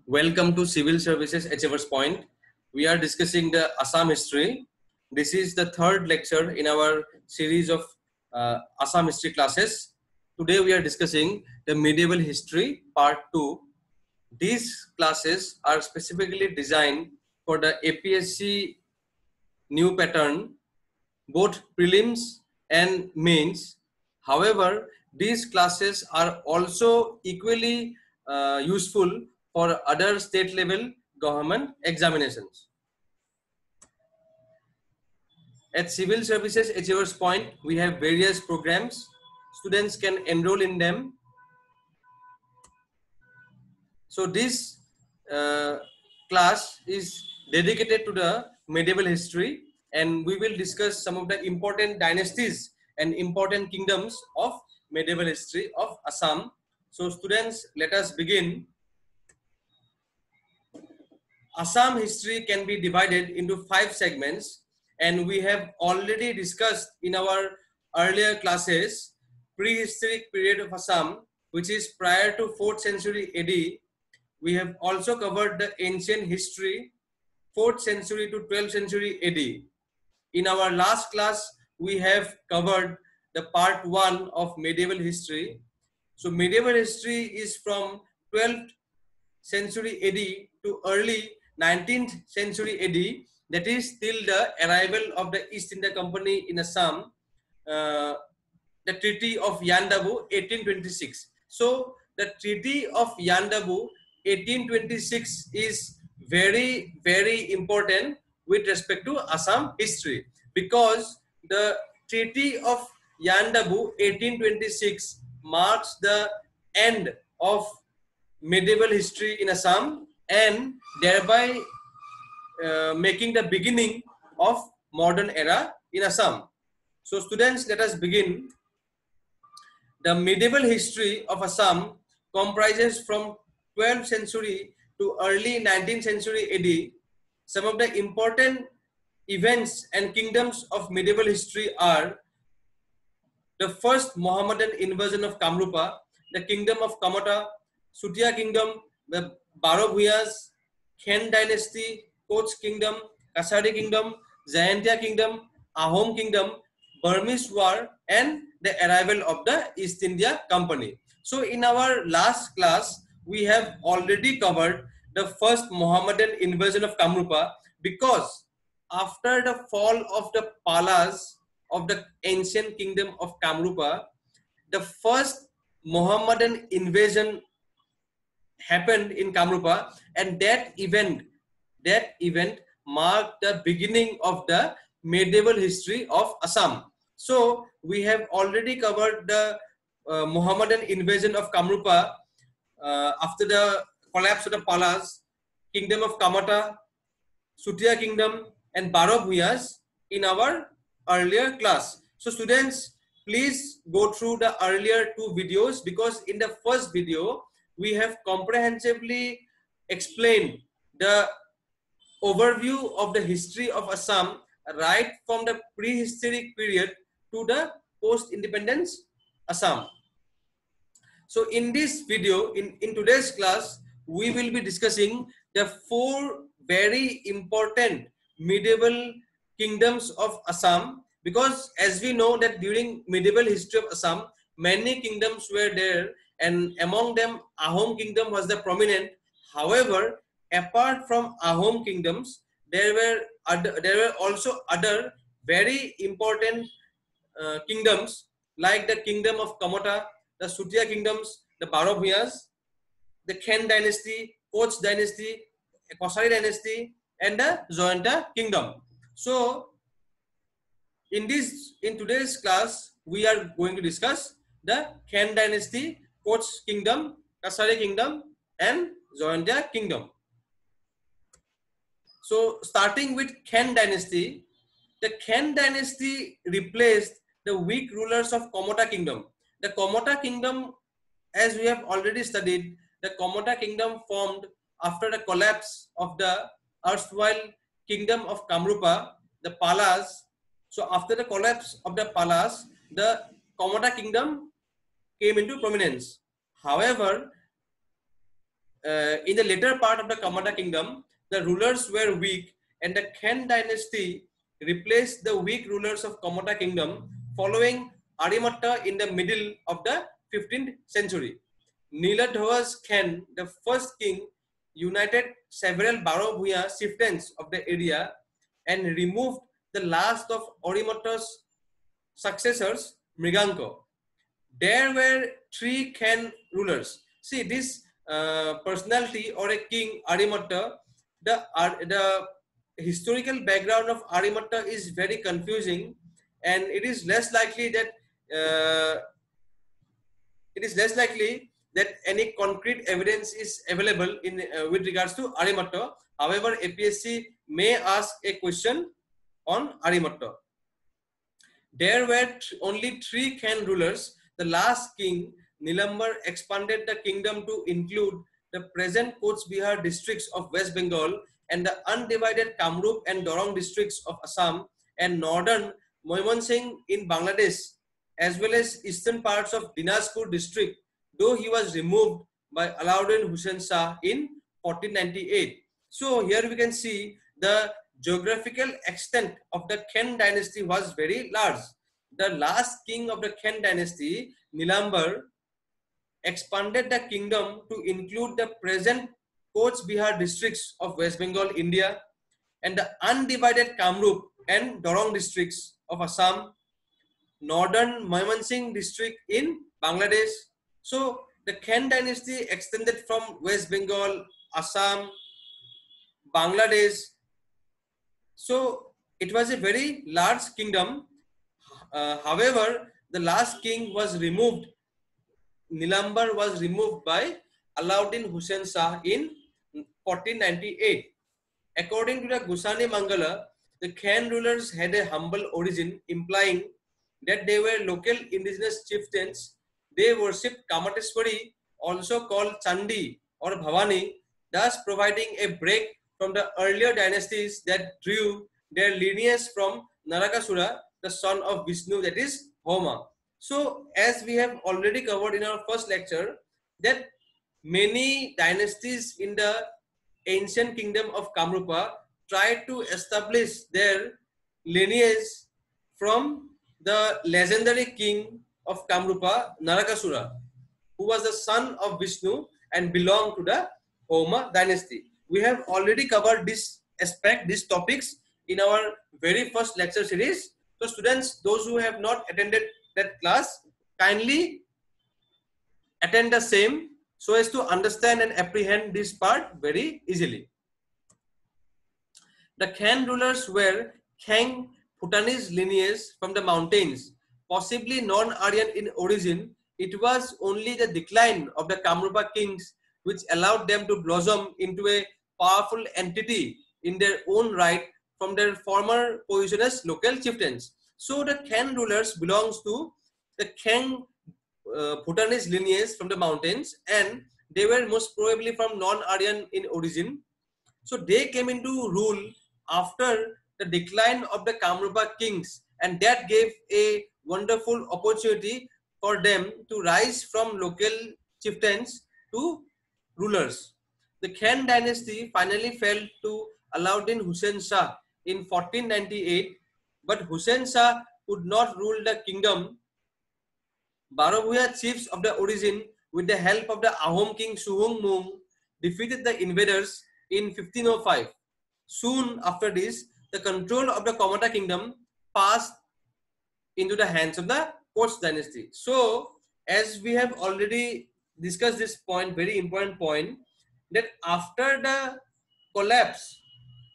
Welcome to Civil Services Achievers Point. We are discussing the Assam history. This is the third lecture in our series of Assam history classes. Today we are discussing the medieval history part 2. These classes are specifically designed for the APSC new pattern, both prelims and mains. However, these classes are also equally useful for other state level government examinations. At Civil Services Achievers Point, we have various programs. Students can enroll in them. So this class is dedicated to the medieval history, and we will discuss some of the important dynasties and important kingdoms of medieval history of Assam. So students, let us begin. Assam history can be divided into 5 segments, and we have already discussed in our earlier classes prehistoric period of Assam, which is prior to 4th century AD. We have also covered the ancient history, 4th century to 12th century AD. In our last class, we have covered the part 1 of medieval history. So medieval history is from 12th century AD to early 19th century AD, that is till the arrival of the East India Company in Assam, the Treaty of Yandabu 1826. So the Treaty of Yandabu 1826 is very important with respect to Assam history, because the Treaty of Yandabu 1826 marks the end of medieval history in Assam and thereby making the beginning of modern era in Assam. So students, let us begin. The medieval history of Assam comprises from 12th century to early 19th century AD. Some of the important events and kingdoms of medieval history are the first Mohammedan invasion of Kamrupa, the kingdom of Kamata, Sutia kingdom, the Barobhuyas, Khen dynasty, Koch kingdom, Kasari kingdom, Jayantia kingdom, Ahom kingdom, Burmese war, and the arrival of the East India Company. So in our last class, we have already covered the first Mohammedan invasion of Kamrupa, because after the fall of the Palas of the ancient kingdom of Kamrupa, the first Mohammedan invasion happened in Kamrupa, and that event marked the beginning of the medieval history of Assam. So we have already covered the Mohammedan invasion of Kamrupa after the collapse of the Palas, kingdom of Kamata, Sutia kingdom, and Barobhuyas in our earlier class. So students, please go through the earlier 2 videos, because in the first video we have comprehensively explained the overview of the history of Assam right from the prehistoric period to the post-independence Assam. So in this video, in today's class, we will be discussing the 4 very important medieval kingdoms of Assam, because as we know that during medieval history of Assam, many kingdoms were there, and among them Ahom kingdom was the prominent. However, apart from Ahom kingdoms, there were also other very important kingdoms, like the kingdom of Kamata, the Sutia kingdoms, the Barobhuyas, the Khen dynasty, Koch dynasty, Kosari dynasty, and the Jayantia kingdom. So in today's class, we are going to discuss the Khen dynasty, Koch kingdom, Kasari kingdom, and Jayantia kingdom. So starting with Khen dynasty, the Khen dynasty replaced the weak rulers of Kamata kingdom. The Kamata kingdom, as we have already studied, the Kamata kingdom formed after the collapse of the erstwhile kingdom of Kamrupa, the Palas. So after the collapse of the Palas, the Kamata kingdom came into prominence. However, in the later part of the Kamata kingdom, the rulers were weak, and the Khen dynasty replaced the weak rulers of Kamata kingdom following Arimatta in the middle of the 15th century. Niladhwa's Khen, the first king, united several Barabhuya chieftains of the area and removed the last of Arimatta's successors, Mriganko. There were three Khen rulers. See, this personality or a king, Arimatta, the historical background of Arimatta is very confusing, and it is less likely that uh, any concrete evidence is available in with regards to Arimatta. However, APSC may ask a question on Arimatta. There were only three Khen rulers. The last king, Nilambar, expanded the kingdom to include the present Coach Bihar districts of West Bengal and the undivided Kamrup and Dorong districts of Assam and northern Moymansingh in Bangladesh, as well as eastern parts of Dinajpur district, though he was removed by Alauddin Hussain Shah in 1498. So here we can see the geographical extent of the Khen dynasty was very large. The last king of the Khen dynasty, Nilambar, expanded the kingdom to include the present Coach Bihar districts of West Bengal, India, and the undivided Kamrup and Dorong districts of Assam, northern Moymansingh district in Bangladesh. So the Khen dynasty extended from West Bengal, Assam, Bangladesh. So it was a very large kingdom. However, the last king was removed. Nilambar was removed by Alauddin Hussain Shah in 1498. According to the Gusani Mangala, the Khen rulers had a humble origin, implying that they were local indigenous chieftains. They worshipped Kamateswari, also called Chandi or Bhavani, thus providing a break from the earlier dynasties that drew their lineage from Narakasura, the son of Vishnu, that is Homa. So, as we have already covered in our first lecture, that many dynasties in the ancient kingdom of Kamrupa tried to establish their lineage from the legendary king of Kamrupa, Narakasura, who was the son of Vishnu and belonged to the Homa dynasty. We have already covered this aspect, these topics in our very first lecture series. So students, those who have not attended that class, kindly attend the same so as to understand and apprehend this part very easily. The Khen rulers were Khang Bhutanese lineage from the mountains, possibly non-Aryan in origin. It was only the decline of the Kamrupa kings which allowed them to blossom into a powerful entity in their own right from their former position as local chieftains. So the Khen rulers belongs to the Khang Bhutanese lineage from the mountains, and they were most probably from non-Aryan in origin. So they came into rule after the decline of the Kamrupa kings, and that gave a wonderful opportunity for them to rise from local chieftains to rulers. The Khen dynasty finally fell to Alauddin Hussain Shah in 1498, but Hussain Shah could not rule the kingdom. Barabhuya chiefs of the origin, with the help of the Ahom king Suhung Mung, defeated the invaders in 1505. Soon after this, the control of the Kamata kingdom passed into the hands of the Koch dynasty. So, as we have already discussed this point, very important point, that after the collapse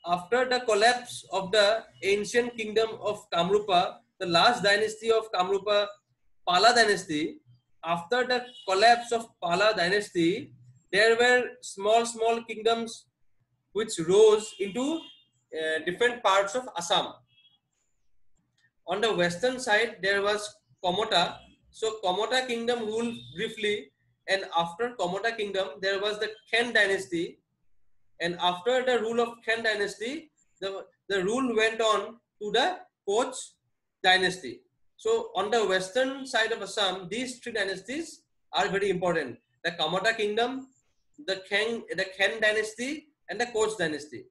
of the ancient kingdom of Kamrupa, the last dynasty of Kamrupa, Pala dynasty, after the collapse of Pala dynasty, there were small kingdoms which rose into different parts of Assam. On the western side, there was Kamota. So Kamota kingdom ruled briefly, and after Kamota kingdom, there was the Khen dynasty. And after the rule of Khen dynasty, the rule went on to the Koch dynasty. So on the western side of Assam, these three dynasties are very important. The Kamata kingdom, the Khen dynasty and the Koch dynasty.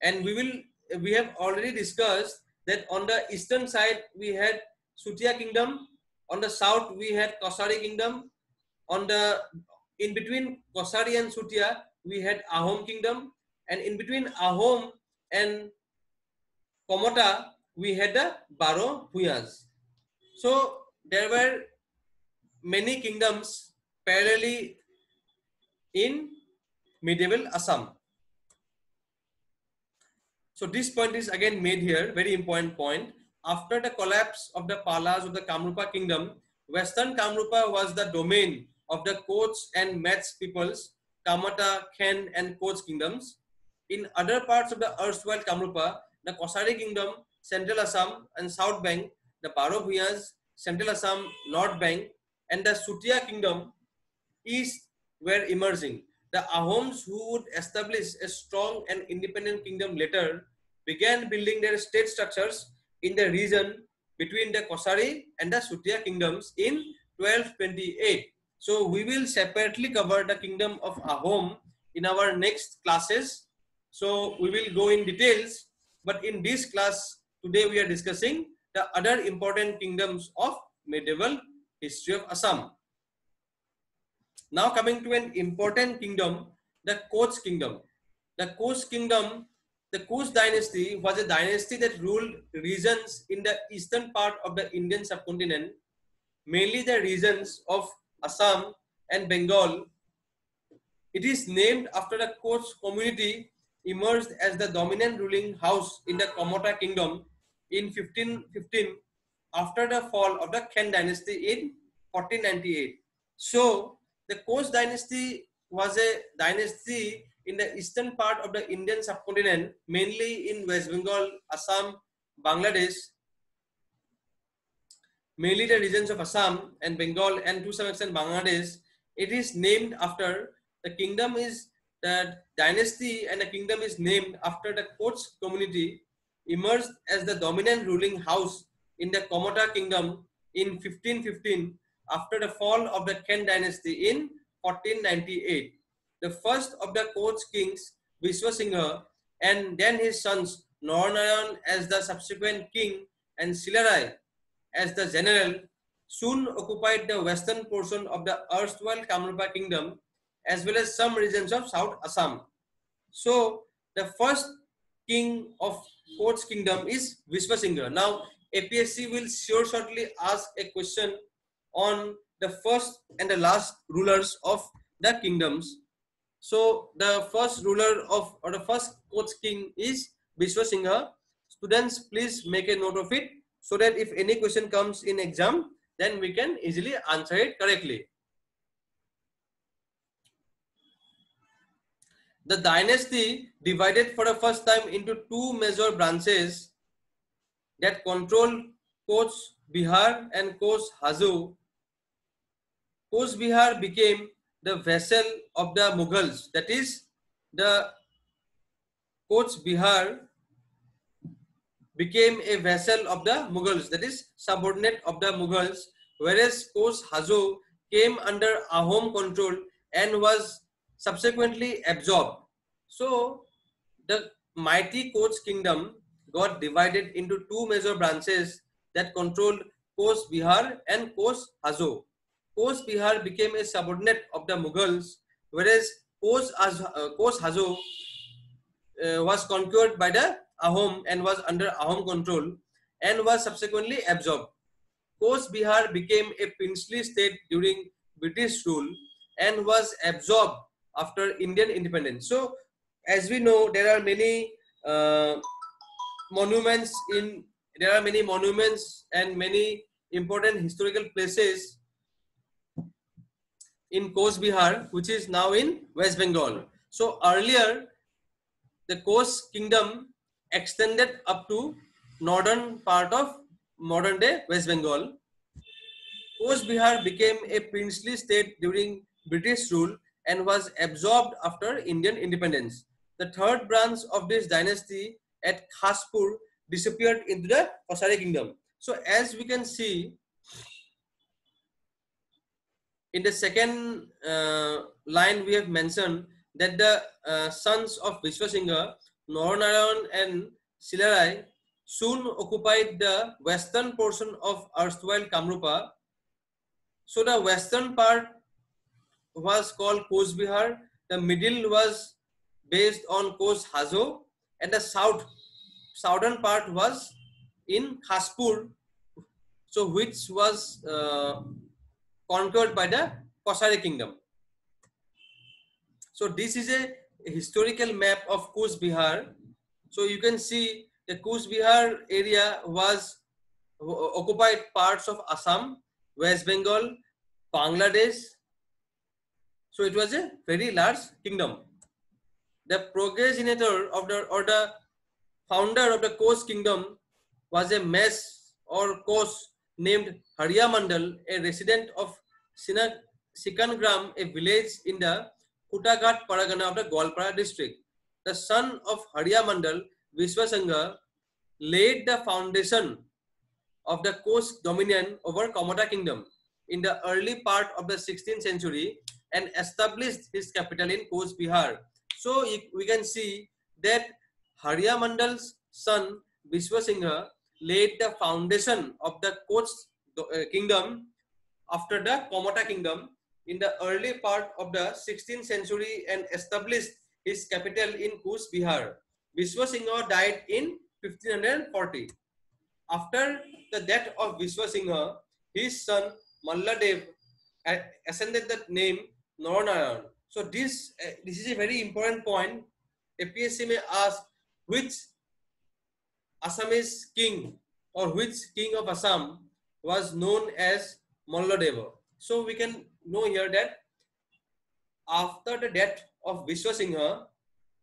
And we have already discussed that on the eastern side we had Sutia kingdom, on the south we had Kosari kingdom, on the in between Kosari and Sutia we had Ahom kingdom, and in between Ahom and Komota we had the Baro Bhuyas. So there were many kingdoms parallelly in medieval Assam. So this point is again made here, very important point. After the collapse of the Palas of the Kamrupa kingdom, Western Kamrupa was the domain of the Koch and Metz peoples, Kamata, Khen and Koch kingdoms. In other parts of the erstwhile Kamrupa, the Kosari kingdom, Central Assam and South Bank, the Baro Bhuyas, Central Assam, North Bank, and the Sutia kingdom, East, were emerging. The Ahoms, who would establish a strong and independent kingdom later, began building their state structures in the region between the Kosari and the Sutia kingdoms in 1228. So we will separately cover the kingdom of Ahom in our next classes. So we will go in details, but in this class today we are discussing the other important kingdoms of medieval history of Assam. Now coming to an important kingdom, the Koch kingdom. The Koch kingdom, the Koch dynasty was a dynasty that ruled regions in the eastern part of the Indian subcontinent, mainly the regions of Assam and Bengal. It is named after the Koch community emerged as the dominant ruling house in the Komota kingdom in 1515 after the fall of the Khen dynasty in 1498. So the Koch dynasty was a dynasty in the eastern part of the Indian subcontinent, mainly in West Bengal, Assam, Bangladesh, mainly the regions of Assam and Bengal and to some extent Bangladesh. It is named after the kingdom is the dynasty and the kingdom is named after the Koch community emerged as the dominant ruling house in the Komota kingdom in 1515 after the fall of the Khen dynasty in 1498. The first of the Koch kings, Vishwasingha, and then his sons Naranayan as the subsequent king and Silarai as the general, soon occupied the western portion of the erstwhile Kamrupa kingdom as well as some regions of South Assam. So the first king of Koch kingdom is Vishwasingha. Now APSC will shortly ask a question on the first and the last rulers of the kingdoms. So the first ruler of or the first Koch king is Vishwasingha. Students, please make a note of it so that if any question comes in exam, then we can easily answer it correctly. The dynasty divided for the first time into two major branches that controlled Koch Bihar and Koch Hazu. Koch Bihar became the vassal of the Mughals. That is, the Koch Bihar became a vassal of the Mughals, that is, subordinate of the Mughals, whereas Koch Hazu came under Ahom control and was subsequently absorbed. So the mighty Koch kingdom got divided into two major branches that controlled Koch Bihar and Koch Hazu. Koch Bihar became a subordinate of the Mughals, whereas Koch Hazu was conquered by the Ahom and was under Ahom control and was subsequently absorbed. Koch Bihar became a princely state during British rule and was absorbed after Indian independence. So, as we know, there are many monuments and many important historical places in Koch Bihar, which is now in West Bengal. So earlier, the Koch kingdom extended up to northern part of modern day West Bengal. Koch Bihar became a princely state during British rule and was absorbed after Indian independence. The third branch of this dynasty at Khaspur disappeared into the Kosari kingdom. So as we can see, In the second line, we have mentioned that the sons of Vishwasingha, Naranarayan and Silarai, soon occupied the western portion of erstwhile Kamrupa. So the western part was called Coach Bihar, the middle was based on Coach Hazo, and the southern part was in Khaspur, so which was conquered by the Kosari kingdom. So this is a historical map of Coach Bihar. So you can see the Coach Bihar area was occupied parts of Assam, West Bengal, Bangladesh. So it was a very large kingdom. The progenitor of the founder of the Koch kingdom was a mess or Koch named Harya Mandal, a resident of Sikangram, a village in the Kutaghat Paragana of the Gwalpara district. The son of Harya Mandal, Vishwasingha, laid the foundation of the Koch dominion over Kamata kingdom in the early part of the 16th century and established his capital in Koch Bihar. So we can see that Harya Mandal's son Vishwasingha laid the foundation of the Koch kingdom after the Kamata kingdom in the early part of the 16th century and established his capital in Koch Bihar. Vishwasingha died in 1540. After the death of Vishwasingha, his son Malladev ascended the name Naranarayan. So this is a very important point. APSC may ask which Assamese king or which king of Assam was known as Malladeva. So we can know here that after the death of Vishwasingha,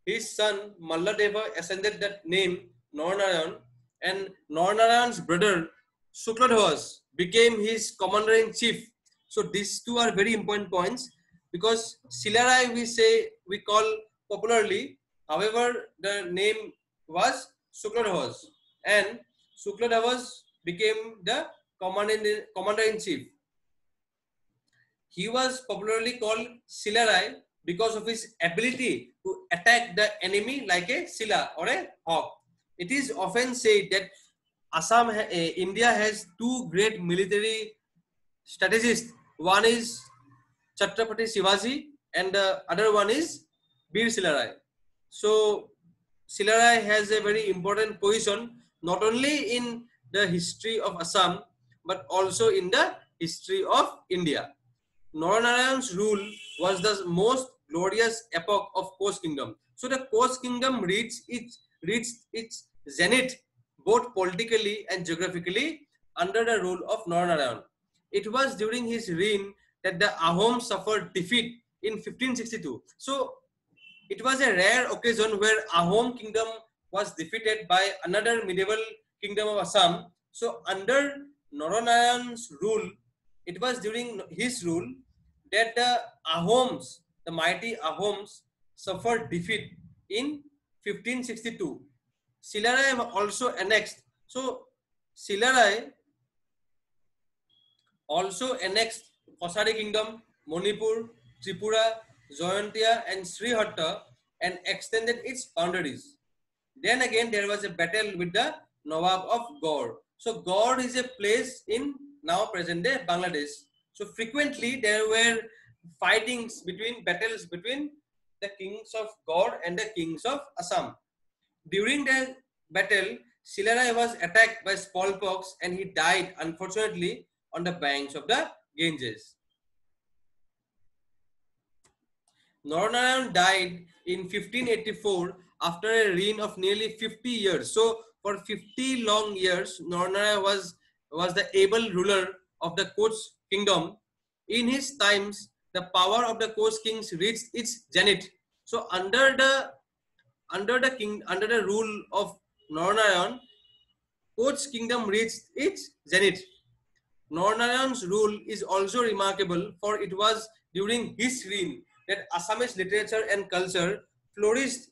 his son Malladeva ascended that name Naranarayan, and Naranarayan's brother Shukladhwas became his commander-in-chief. So these two are very important points because Silarai we call popularly, however the name was Shukladhwas, and Shukladhwas became the commander-in-chief. He was popularly called Silarai because of his ability to attack the enemy like a Sila or a hawk. It is often said that India has two great military strategists. One is Chhatrapati Shivaji and the other one is Bir Silarai. So Silarai has a very important position not only in the history of Assam but also in the history of India. Naranarayan's rule was the most glorious epoch of Koch kingdom. So the Koch kingdom reached its zenith both politically and geographically under the rule of Naranarayan. It was during his reign that the Ahom suffered defeat in 1562. So it was a rare occasion where Ahom kingdom was defeated by another medieval kingdom of Assam. So under Naranarayan's rule, it was during his rule that the Ahoms, the mighty Ahoms, suffered defeat in 1562. Silarai also annexed. So Silarai also annexed Kosari kingdom, Manipur, Tripura, Jayantia and Srihatta and extended its boundaries. Then again there was a battle with the Nawab of Gaur. So Gaur is a place in now present day Bangladesh. So frequently there were battles between the kings of Gaur and the kings of Assam. During the battle, Silarai was attacked by smallpox and he died unfortunately on the banks of the Ganges. Naranarayan died in 1584 after a reign of nearly 50 years. So for 50 long years, Naranarayan was the able ruler of the Koch kingdom. In his times, the power of the Koch kings reached its zenith. So under the rule of Naranarayan, Koch kingdom reached its zenith. Naranarayan's rule is also remarkable, for it was during his reign that Assamese literature and culture flourished,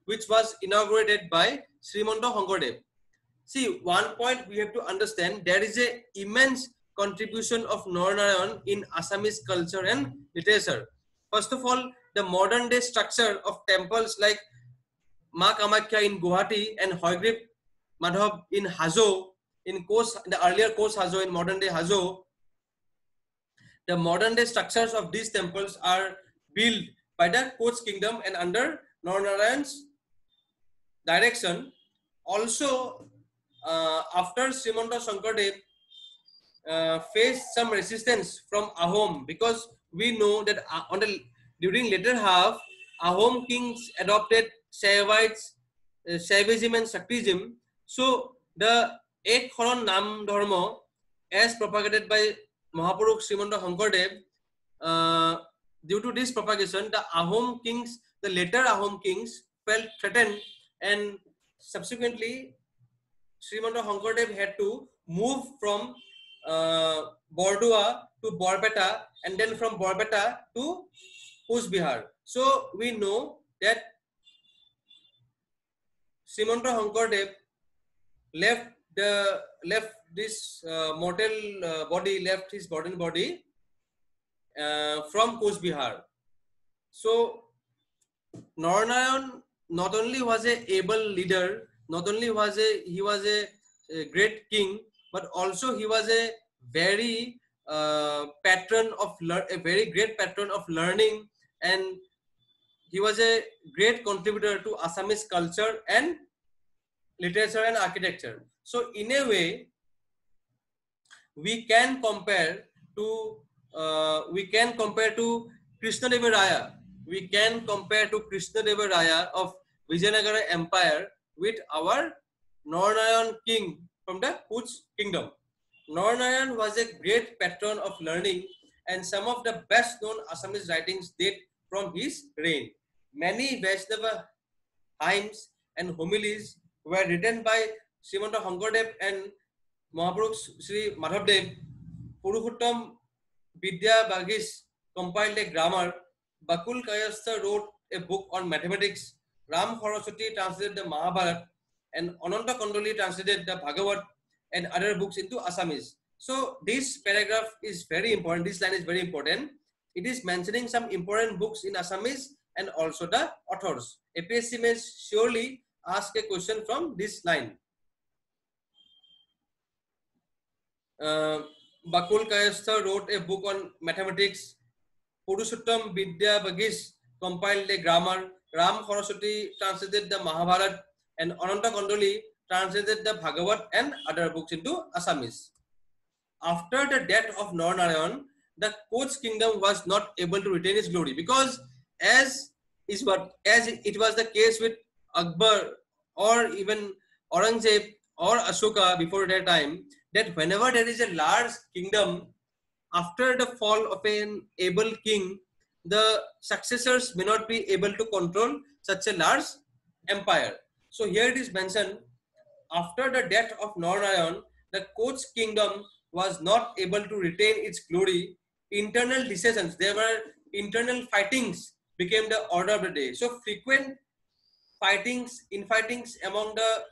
which was inaugurated by Srimanta Shankardev. See, one point we have to understand, there is an immense contribution of Narnarayan in Assamese culture and literature. First of all, the modern day structure of temples like Ma Kamakya in Guwahati and Hoygrip Madhav in Hazo, in the earlier Kos Hazo, in modern day Hazo, the modern day structures of these temples are built by the Koch kingdom and under Narnarayan's direction. Also, after Srimanta Shankardev faced some resistance from Ahom, because we know that during later half, Ahom kings adopted Shaivism and Shaktism. So the Ek Horon Nam Dharma, as propagated by Mahapurush Srimanta Shankardev, due to this propagation, the Ahom kings, the later Ahom kings, felt threatened, and subsequently Srimanta Shankardev had to move from Bordua to Borpeta, and then from Borpeta to Coach Bihar. So we know that Srimanta Shankardev left this mortal body, left his body from Coach Bihar. So Narnarayan not only was a able leader, not only was he was a great king, but also he was a very a very great patron of learning, and he was a great contributor to Assamese culture and literature and architecture. So in a way, we can compare to Krishna Deva Raya. We can compare to Krishna Deva Raya of Vijayanagara Empire with our Narnarayan king from the Kuch kingdom. Narnarayan was a great patron of learning, and some of the best known Assamese writings date from his reign. Many Vaishnava hymns and homilies were written by Srimanta Shankardev and Mahapurush Sri Madhavdev. Purushottam Vidya Bagis compiled a grammar. Bakul Kayastha wrote a book on mathematics. Ram Saraswati translated the Mahabharata, and Ananta Kondoli translated the Bhagavad and other books into Assamese. So this paragraph is very important. This line is very important. It is mentioning some important books in Assamese and also the authors. APSC may surely ask a question from this line. Bakul Kayastha wrote a book on mathematics. Purushottam Vidya Bagis compiled a grammar. Ram Saraswati translated the Mahabharata, and Ananta Kondoli translated the Bhagavad and other books into Assamese. After the death of Narnarayan, the Koch kingdom was not able to retain its glory, because as it was the case with Akbar or even Aurangzeb or Ashoka before their time, that whenever there is a large kingdom, after the fall of an able king, the successors may not be able to control such a large empire. So here it is mentioned, after the death of Narnarayan, the Koch kingdom was not able to retain its glory. Internal dissensions, there were internal fightings, became the order of the day. So frequent infightings among the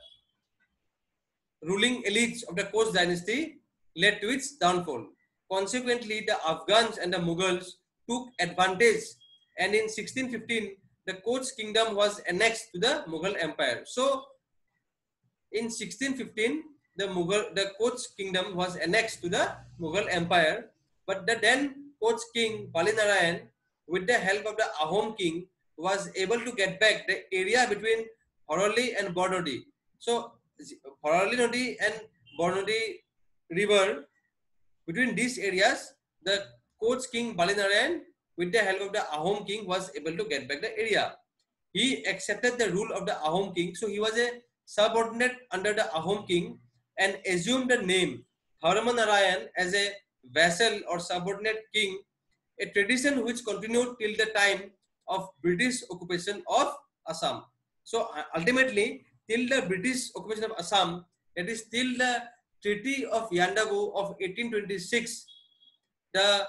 ruling elites of the Koch dynasty led to its downfall. Consequently, the Afghans and the Mughals took advantage, and in 1615, the Koch kingdom was annexed to the Mughal Empire. So, in 1615, the Koch kingdom was annexed to the Mughal Empire, but the then Koch king Balinarayan, with the help of the Ahom king, was able to get back the area between Horoli and Bornodi. So, Horoli Nodi and Bornodi river, between these areas, the Koch king Balinarayan, with the help of the Ahom king, was able to get back the area. He accepted the rule of the Ahom king, so he was a subordinate under the Ahom king and assumed the name Dharmanarayan as a vassal or subordinate king, a tradition which continued till the time of British occupation of Assam. So ultimately, till the British occupation of Assam, that is till the Treaty of Yandabu of 1826, the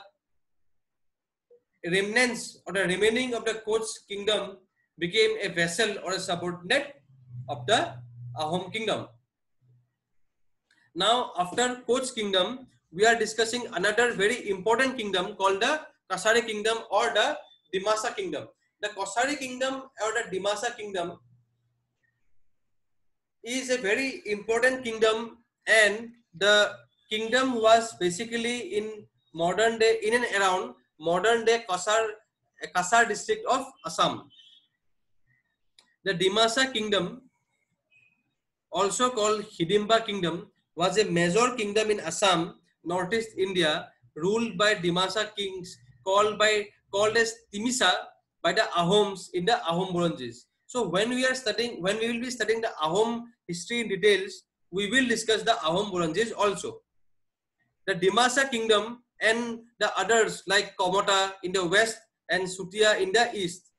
remnants or the remaining of the Koch kingdom became a vassal or a subordinate of the Ahom kingdom. Now, after Koch kingdom, we are discussing another very important kingdom called the Kasari kingdom or the Dimasa kingdom. The Kasari kingdom or the Dimasa kingdom is a very important kingdom, and the kingdom was basically in modern day, in and around modern day Kasar district of Assam. The Dimasa kingdom, also called Hidimba kingdom, was a major kingdom in Assam, northeast India, ruled by Dimasa kings called as Timisa by the Ahoms in the Ahom Buranges. So when we will be studying the Ahom history in details, we will discuss the Ahom Buranges also. The Dimasa kingdom and the others like Komota in the west and Sutia in the east,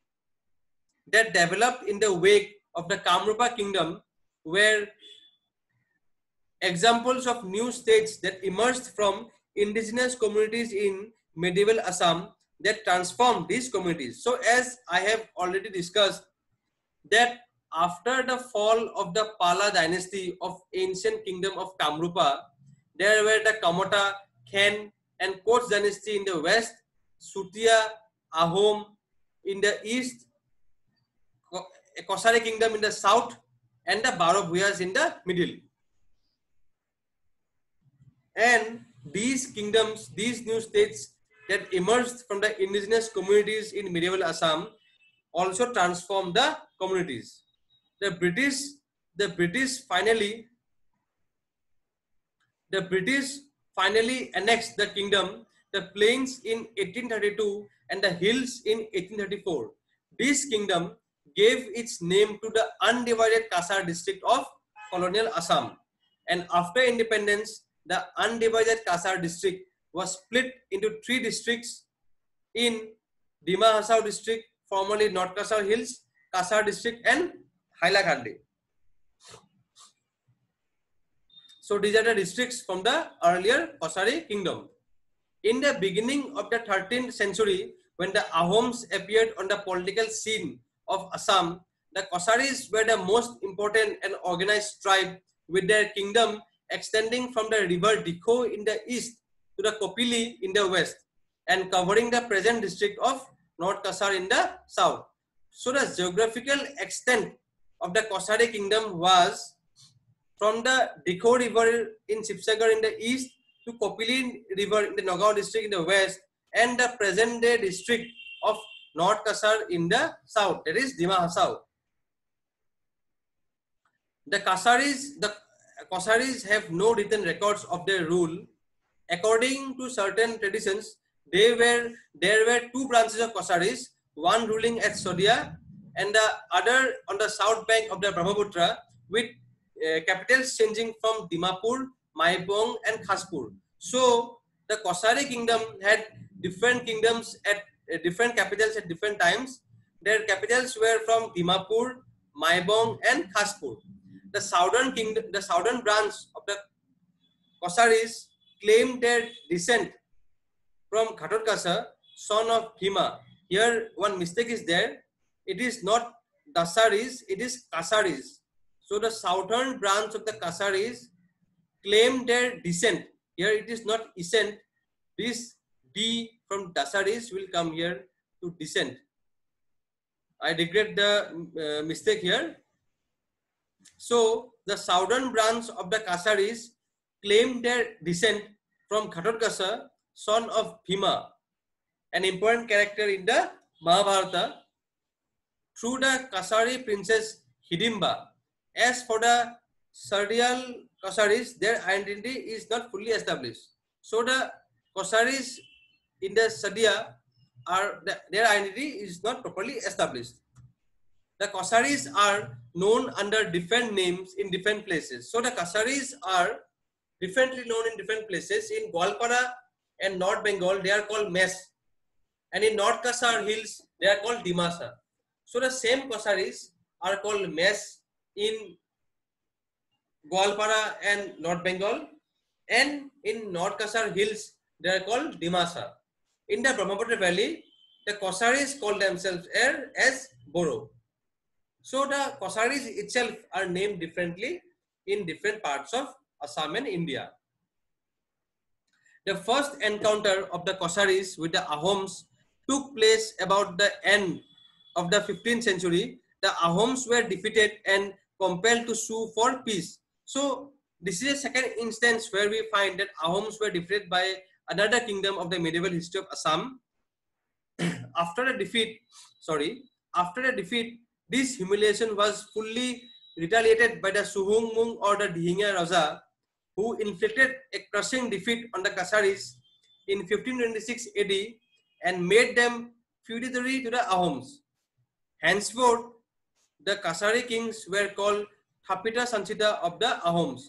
that developed in the wake of the Kamrupa kingdom, were examples of new states that emerged from indigenous communities in medieval Assam that transformed these communities. So as I have already discussed, that after the fall of the Pala dynasty of ancient kingdom of Kamrupa, there were the Kamota, Khen and Koch dynasty in the west, Sutia, Ahom in the east, Kosari kingdom in the south, and the Baro Bhuyas in the middle. And these kingdoms, these new states that emerged from the indigenous communities in medieval Assam also transformed the communities. The British finally annexed the kingdom, the plains in 1832 and the hills in 1834. This kingdom gave its name to the undivided Kasar district of colonial Assam. And after independence, the undivided Kasar district was split into 3 districts in Dima Hasao district, formerly North Kasar Hills, Kasar district and Hailakandi. So these are the districts from the earlier Kasari kingdom. In the beginning of the 13th century, when the Ahoms appeared on the political scene of Assam, the Kasaris were the most important and organized tribe, with their kingdom extending from the river Dikho in the east to the Kopili in the west and covering the present district of North Kasar in the south. So the geographical extent of the Kasari kingdom was from the Dikho river in Sibsagar in the east to Kopili river in the Nagaon district in the west and the present day district of North Kasar in the south, that is Dima Hasao. The Kasaris have no written records of their rule. According to certain traditions, there were 2 branches of Kasaris, one ruling at Sodia and the other on the south bank of the Brahmaputra, with capitals changing from Dimapur, Maibong and Khaspur. So the Kasari kingdom had different kingdoms at different capitals at different times. Their capitals were from Dimapur, Maibong and Khaspur. The southern branch of the Kasaris claimed their descent from Ghatotkacha, son of Bhima. Here one mistake is there. It is not Dasaris, it is Kasaris. So the southern branch of the Kasaris claimed their descent. Here it is not ascent. This D from Dasaris will come here to descent. I regret the mistake here. So the southern branch of the Kasaris claimed their descent from Ghatotkacha, son of Bhima, an important character in the Mahabharata, through the Kasari princess Hidimba. As for the Sardial Kasaris, their identity is not fully established. So the Kasaris in the Sadia their identity is not properly established. The Kasaris are known under different names in different places. So the Kasaris are differently known in different places. In Gwalpara and North Bengal, they are called Mes. And in North Kasar Hills, they are called Dimasa. So the same Kasaris are called Mes in Gwalpara and North Bengal, and in North Kasar Hills, they are called Dimasa. In the Brahmaputra Valley, the Kasaris call themselves as Boro. So the Kasaris itself are named differently in different parts of Assam and India. The first encounter of the Kosaris with the Ahoms took place about the end of the 15th century. The Ahoms were defeated and compelled to sue for peace. So this is a second instance where we find that Ahoms were defeated by another kingdom of the medieval history of Assam. After the defeat, this humiliation was fully retaliated by the Suhumung or the Dihinga Raja, who inflicted a crushing defeat on the Kasaris in 1526 AD and made them feudatory to the Ahoms. Henceforth, the Kasari kings were called Thapita Sanchita of the Ahoms.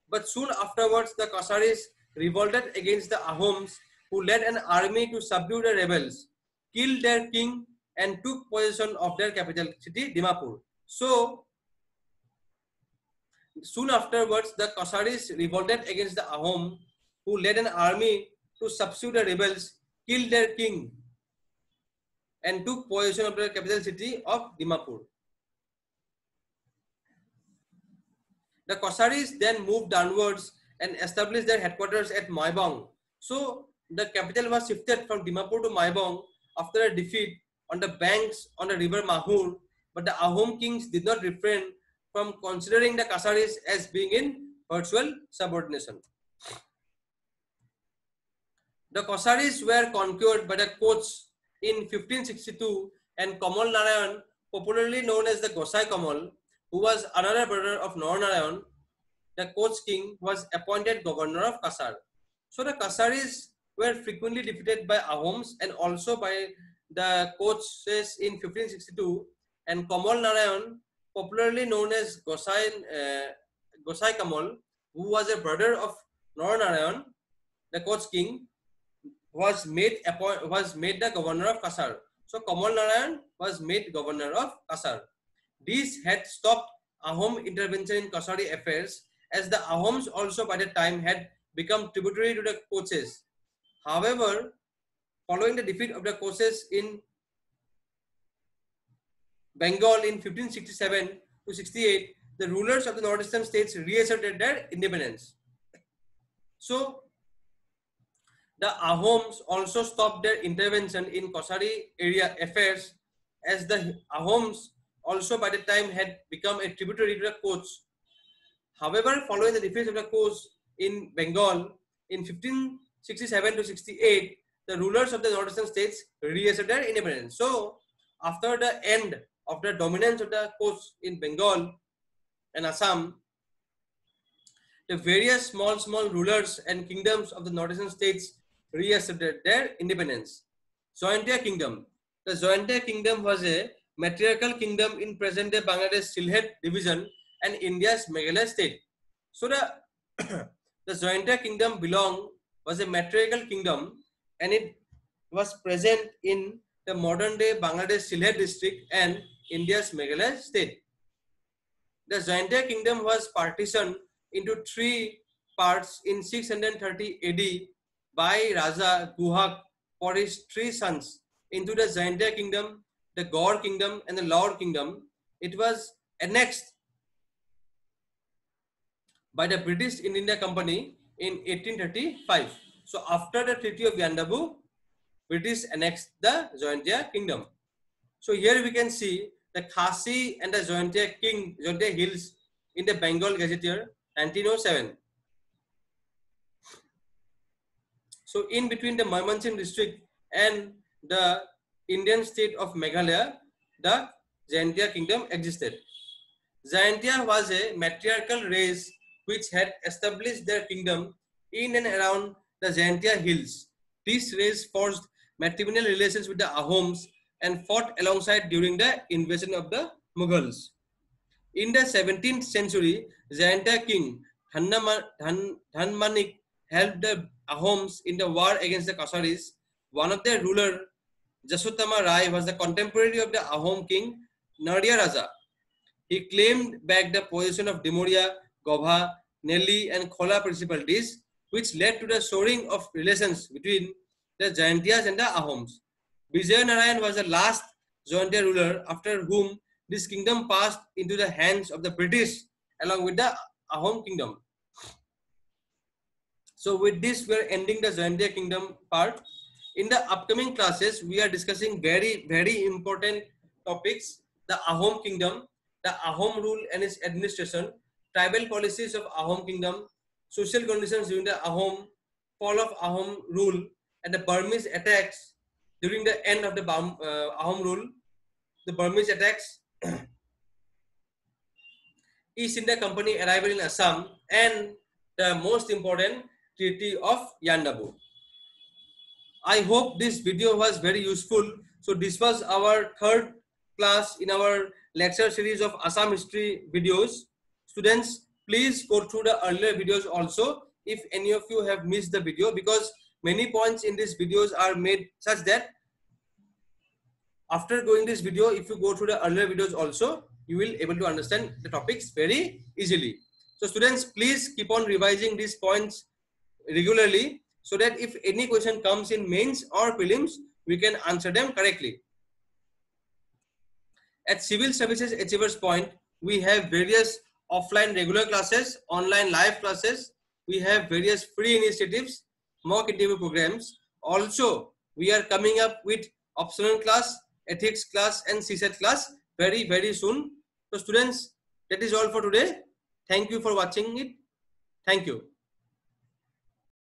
But soon afterwards, the Kasaris revolted against the Ahoms, who led an army to subdue the rebels, killed their king, and took possession of their capital city, Dimapur. So, soon afterwards, the Kasaris revolted against the Ahom, who led an army to subdue the rebels, killed their king, and took possession of the capital city of Dimapur. The Kasaris then moved downwards and established their headquarters at Maibong. So the capital was shifted from Dimapur to Maibong after a defeat on the banks on the river Mahur, but the Ahom kings did not refrain from considering the Kasaris as being in virtual subordination. The Kasaris were conquered by the Koch in 1562, and Kamal Narayan, popularly known as the Gosai Kamal, who was another brother of Narnarayan, the Koch king, was appointed governor of Kasar. So the Kasaris were frequently defeated by Ahoms and also by the Koches in 1562, and Kamal Narayan, popularly known as Gosai Kamal, who was a brother of Narnarayan, the Koch king, was made the governor of Kasar. So Kamal Narayan was made governor of Kasar. This had stopped Ahom intervention in Kasari affairs, as the Ahoms also by the time had become tributary to the Koches. However, following the defeat of the Koches in Bengal in 1567 to 68, the rulers of the northeastern states reasserted their independence. So the Ahoms also stopped their intervention in Kosari area affairs, as the Ahoms also by the time had become a tributary to the Koch. However, following the defeat of the Koch in Bengal in 1567 to 68, the rulers of the northeastern states reasserted their independence. So, after the end of the dominance of the Koch in Bengal and Assam, the various small rulers and kingdoms of the northeastern states reasserted their independence. Zoyantia Kingdom. The Zoyantia Kingdom was a matriarchal kingdom in present-day Bangladesh Sylhet division and India's Meghalaya state. So the Zoyantia Kingdom was a matriarchal kingdom, and it was present in the modern-day Bangladesh Sylhet district and India's Meghalaya state. The Zoyantia Kingdom was partitioned into three parts in 630 AD by Raja Guhak for his three sons into the Zoyantia Kingdom, the Gaur Kingdom, and the Laur Kingdom. It was annexed by the British East India Company in 1835. So after the Treaty of Yandabu, British annexed the Zoyantia Kingdom. So here we can see the Khasi and the Zoyantia Hills in the Bengal Gazetteer 1907. So in between the Mymensingh district and the Indian state of Meghalaya, the Zoyantia Kingdom existed. Zoyantia was a matriarchal race which had established their kingdom in and around the Zoyantia Hills. This race forged matrimonial relations with the Ahoms and fought alongside during the invasion of the Mughals. In the 17th century, Zoyantia king Dhanmanik helped the Ahoms in the war against the Kasaris. One of their ruler, Jasotama Rai, was the contemporary of the Ahom king Nadia Raja. He claimed back the possession of Dimoria, Gobha, Nelli and Khola principalities, which led to the soaring of relations between the Zoyantias and the Ahoms. Vijay Narayan was the last Zoyantia ruler, after whom this kingdom passed into the hands of the British along with the Ahom kingdom. So with this, we are ending the Jaindhya Kingdom part. In the upcoming classes, we are discussing very important topics: the Ahom Kingdom, the Ahom rule and its administration, tribal policies of Ahom Kingdom, social conditions during the Ahom, fall of Ahom rule, and the Burmese attacks during the end of the Ahom rule, the Burmese attacks, East India Company arrival in Assam, and the most important, Treaty of Yandabu. I hope this video was very useful. So this was our third class in our lecture series of Assam history videos. Students, please go through the earlier videos also if any of you have missed the video, because many points in these videos are made such that after going this video, if you go through the earlier videos also, you will able to understand the topics very easily. So students, please keep on revising these points regularly, so that if any question comes in mains or prelims, we can answer them correctly. At Civil Services Achievers Point, we have various offline regular classes, online live classes. We have various free initiatives, mock interview programs. Also, we are coming up with optional class, ethics class and CSAT class very soon. So students, that is all for today. Thank you for watching it. Thank you.